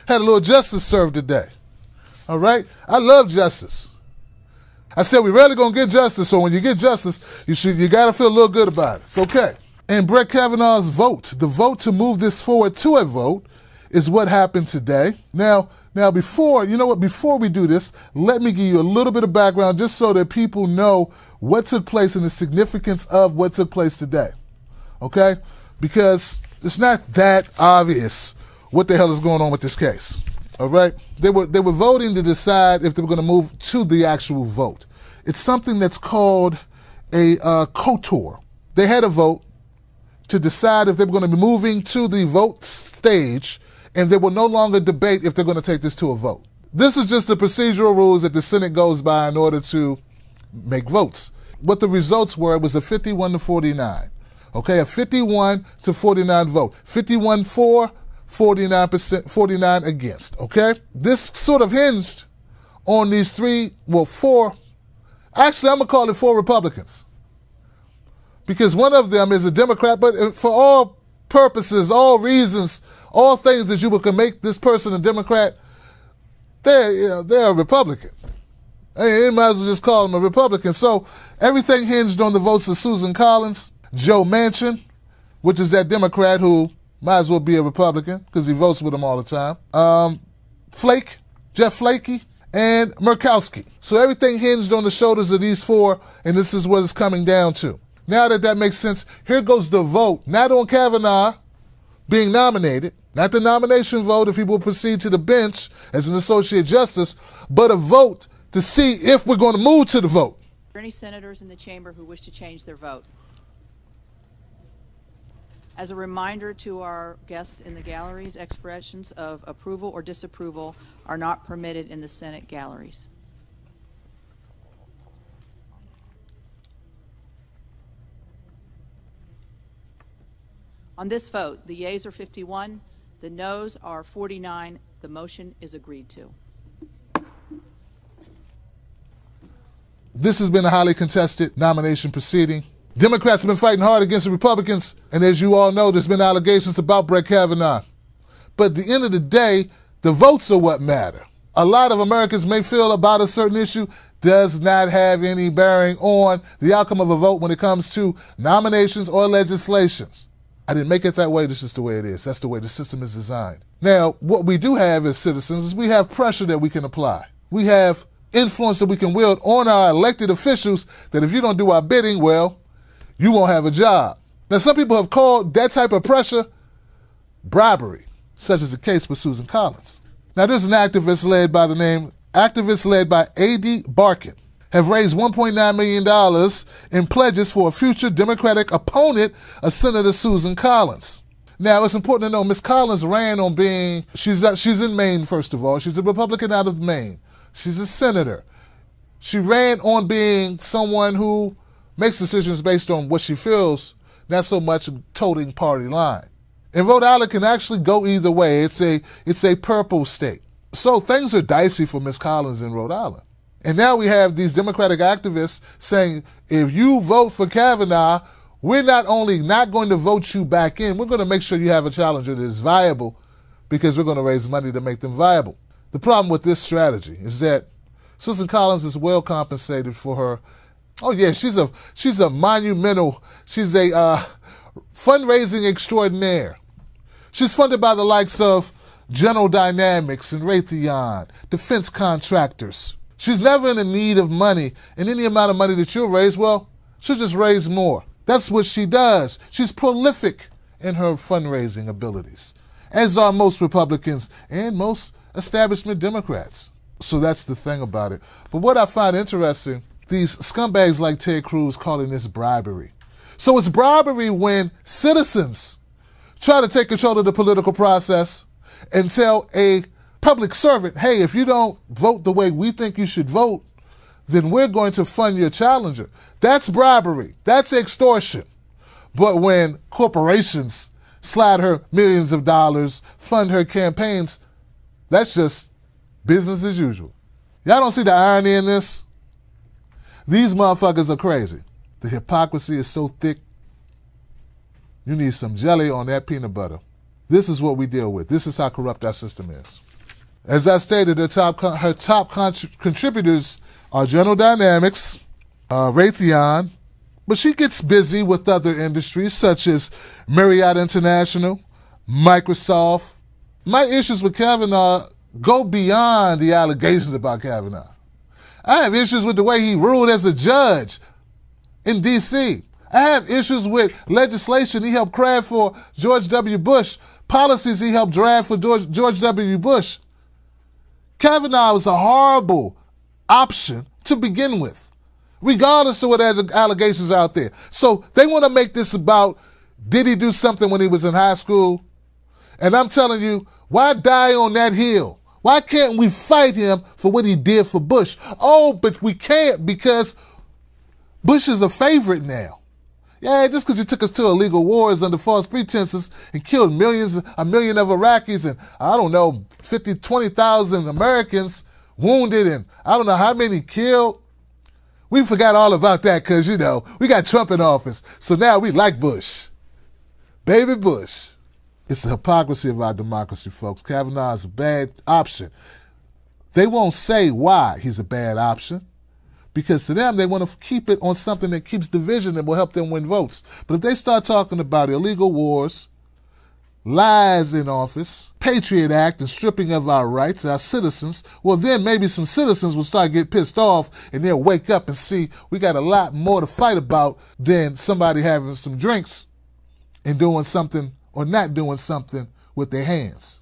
Had a little justice served today. All right? I love justice. I said we rarely gonna get justice, so when you get justice, you gotta feel a little good about it. It's okay. And Brett Kavanaugh's vote, the vote to move this forward to a vote, is what happened today. Now before we do this, let me give you a little bit of background just so that people know what took place and the significance of what took place today. Okay? Because it's not that obvious what the hell is going on with this case. All right? They were voting to decide if they were going to move to the actual vote. It's something that's called a KOTOR. They had a vote to decide if they were going to be moving to the vote stage, and they will no longer debate if they're going to take this to a vote. This is just the procedural rules that the Senate goes by in order to make votes. What the results were, it was a 51 to 49. Okay, a 51 to 49 vote. 51 for, 49 against. Okay? This sort of hinged on these four, actually I'm going to call it 4 Republicans. Because one of them is a Democrat, but for all purposes, all reasons, all things that you can make this person a Democrat, they're a Republican. You might as well just call them a Republican. So everything hinged on the votes of Susan Collins, Joe Manchin, which is that Democrat who might as well be a Republican because he votes with them all the time, Jeff Flakey, and Murkowski. So everything hinged on the shoulders of these 4, and this is what it's coming down to. Now that makes sense, here goes the vote, not on Kavanaugh being nominated, not the nomination vote if he will proceed to the bench as an associate justice, but a vote to see if we're going to move to the vote. Are there any senators in the chamber who wish to change their vote? As a reminder to our guests in the galleries, expressions of approval or disapproval are not permitted in the Senate galleries. On this vote, the yeas are 51, the noes are 49. The motion is agreed to. This has been a highly contested nomination proceeding. Democrats have been fighting hard against the Republicans, and as you all know, there's been allegations about Brett Kavanaugh. But at the end of the day, the votes are what matter. A lot of Americans may feel about a certain issue does not have any bearing on the outcome of a vote when it comes to nominations or legislations. I didn't make it that way. This is the way it is. That's the way the system is designed. Now, what we do have as citizens is we have pressure that we can apply. We have influence that we can wield on our elected officials that if you don't do our bidding, well, you won't have a job. Now, some people have called that type of pressure bribery, such as the case with Susan Collins. Now, this is an activist led by A.D. Barkin, have raised $1.9 million in pledges for a future Democratic opponent of Senator Susan Collins. Now, it's important to know Ms. Collins ran on being, she's in Maine, first of all. She's a Republican out of Maine. She's a senator. She ran on being someone who makes decisions based on what she feels, not so much toting party line. And Rhode Island can actually go either way. It's a purple state. So things are dicey for Ms. Collins in Rhode Island. And now we have these Democratic activists saying, if you vote for Kavanaugh, we're not only not going to vote you back in, we're going to make sure you have a challenger that is viable because we're going to raise money to make them viable. The problem with this strategy is that Susan Collins is well compensated for her. Oh yeah, she's a monumental, she's a fundraising extraordinaire. She's funded by the likes of General Dynamics and Raytheon, defense contractors. She's never in the need of money, and any amount of money that you'll raise, well, she'll just raise more. That's what she does. She's prolific in her fundraising abilities, as are most Republicans and most establishment Democrats. So that's the thing about it. But what I find interesting, these scumbags like Ted Cruz calling this bribery. So it's bribery when citizens try to take control of the political process and tell a public servant, hey, if you don't vote the way we think you should vote, then we're going to fund your challenger. That's bribery. That's extortion. But when corporations slide her millions of dollars, fund her campaigns, that's just business as usual. Y'all don't see the irony in this? These motherfuckers are crazy. The hypocrisy is so thick, you need some jelly on that peanut butter. This is what we deal with. This is how corrupt our system is. As I stated, her top contributors are General Dynamics, Raytheon, but she gets busy with other industries such as Marriott International, Microsoft. My issues with Kavanaugh go beyond the allegations about Kavanaugh. I have issues with the way he ruled as a judge in D.C. I have issues with legislation he helped craft for George W. Bush, policies he helped draft for George W. Bush. Kavanaugh was a horrible option to begin with, regardless of what allegations out there. So they want to make this about, did he do something when he was in high school? And I'm telling you, why die on that hill? Why can't we fight him for what he did for Bush? Oh, but we can't because Bush is a favorite now. Yeah, just because he took us to illegal wars under false pretenses and killed a million of Iraqis and, I don't know, 20,000 Americans wounded and I don't know how many killed. We forgot all about that because, you know, we got Trump in office. So now we like Bush. Baby Bush. It's the hypocrisy of our democracy, folks. Kavanaugh is a bad option. They won't say why he's a bad option, because to them, they want to keep it on something that keeps division and will help them win votes. But if they start talking about illegal wars, lies in office, Patriot Act, and stripping of our rights, our citizens, well, then maybe some citizens will start getting pissed off and they'll wake up and see we got a lot more to fight about than somebody having some drinks and doing something or not doing something with their hands.